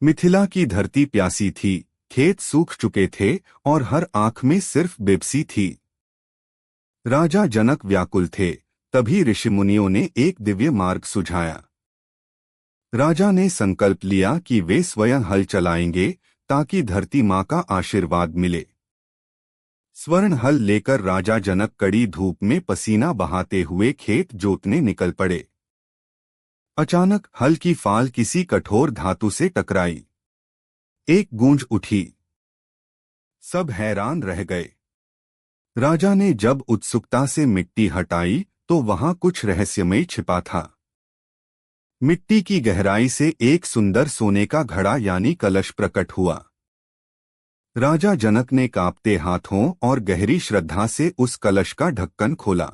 मिथिला की धरती प्यासी थी, खेत सूख चुके थे और हर आंख में सिर्फ बेबसी थी। राजा जनक व्याकुल थे। तभी ऋषिमुनियों ने एक दिव्य मार्ग सुझाया। राजा ने संकल्प लिया कि वे स्वयं हल चलाएंगे ताकि धरती माँ का आशीर्वाद मिले। स्वर्ण हल लेकर राजा जनक कड़ी धूप में पसीना बहाते हुए खेत जोतने निकल पड़े। अचानक हल की फाल किसी कठोर धातु से टकराई। एक गूंज उठी। सब हैरान रह गए। राजा ने जब उत्सुकता से मिट्टी हटाई तो वहां कुछ रहस्यमय छिपा था। मिट्टी की गहराई से एक सुंदर सोने का घड़ा यानी कलश प्रकट हुआ। राजा जनक ने कांपते हाथों और गहरी श्रद्धा से उस कलश का ढक्कन खोला।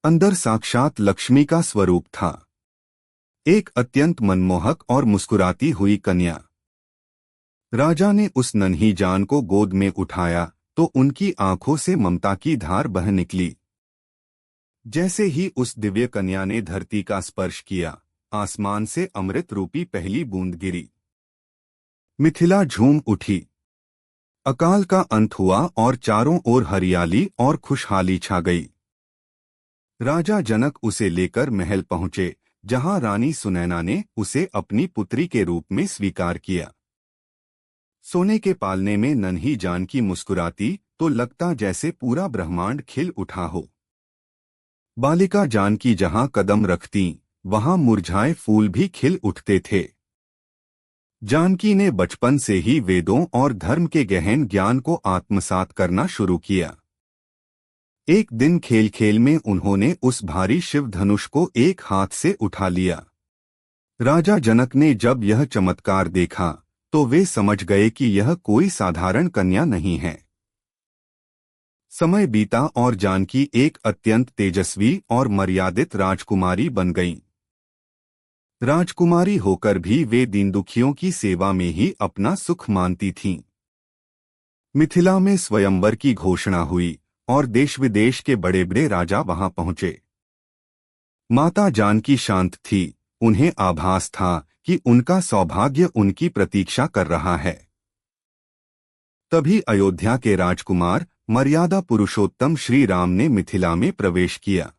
अंदर साक्षात लक्ष्मी का स्वरूप था, एक अत्यंत मनमोहक और मुस्कुराती हुई कन्या। राजा ने उस नन्ही जान को गोद में उठाया तो उनकी आंखों से ममता की धार बह निकली। जैसे ही उस दिव्य कन्या ने धरती का स्पर्श किया, आसमान से अमृत रूपी पहली बूंद गिरी। मिथिला झूम उठी। अकाल का अंत हुआ और चारों ओर हरियाली और खुशहाली छा गई। राजा जनक उसे लेकर महल पहुंचे, जहां रानी सुनैना ने उसे अपनी पुत्री के रूप में स्वीकार किया। सोने के पालने में नन्ही जानकी मुस्कुराती तो लगता जैसे पूरा ब्रह्मांड खिल उठा हो। बालिका जानकी जहां कदम रखती, वहां मुरझाए फूल भी खिल उठते थे। जानकी ने बचपन से ही वेदों और धर्म के गहन ज्ञान को आत्मसात करना शुरू किया। एक दिन खेल खेल में उन्होंने उस भारी शिव धनुष को एक हाथ से उठा लिया। राजा जनक ने जब यह चमत्कार देखा तो वे समझ गए कि यह कोई साधारण कन्या नहीं है। समय बीता और जानकी एक अत्यंत तेजस्वी और मर्यादित राजकुमारी बन गईं। राजकुमारी होकर भी वे दीनदुखियों की सेवा में ही अपना सुख मानती थीं। मिथिला में स्वयंवर की घोषणा हुई और देश विदेश के बड़े बड़े राजा वहां पहुंचे। माता जानकी शांत थी। उन्हें आभास था कि उनका सौभाग्य उनकी प्रतीक्षा कर रहा है। तभी अयोध्या के राजकुमार मर्यादा पुरुषोत्तम श्री राम ने मिथिला में प्रवेश किया।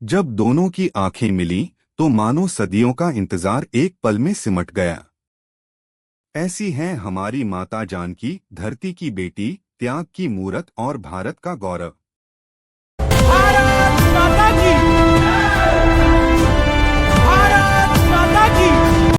जब दोनों की आंखें मिलीं तो मानो सदियों का इंतजार एक पल में सिमट गया। ऐसी हैं हमारी माता जानकी, धरती की बेटी, त्याग की मूरत और भारत का गौरव।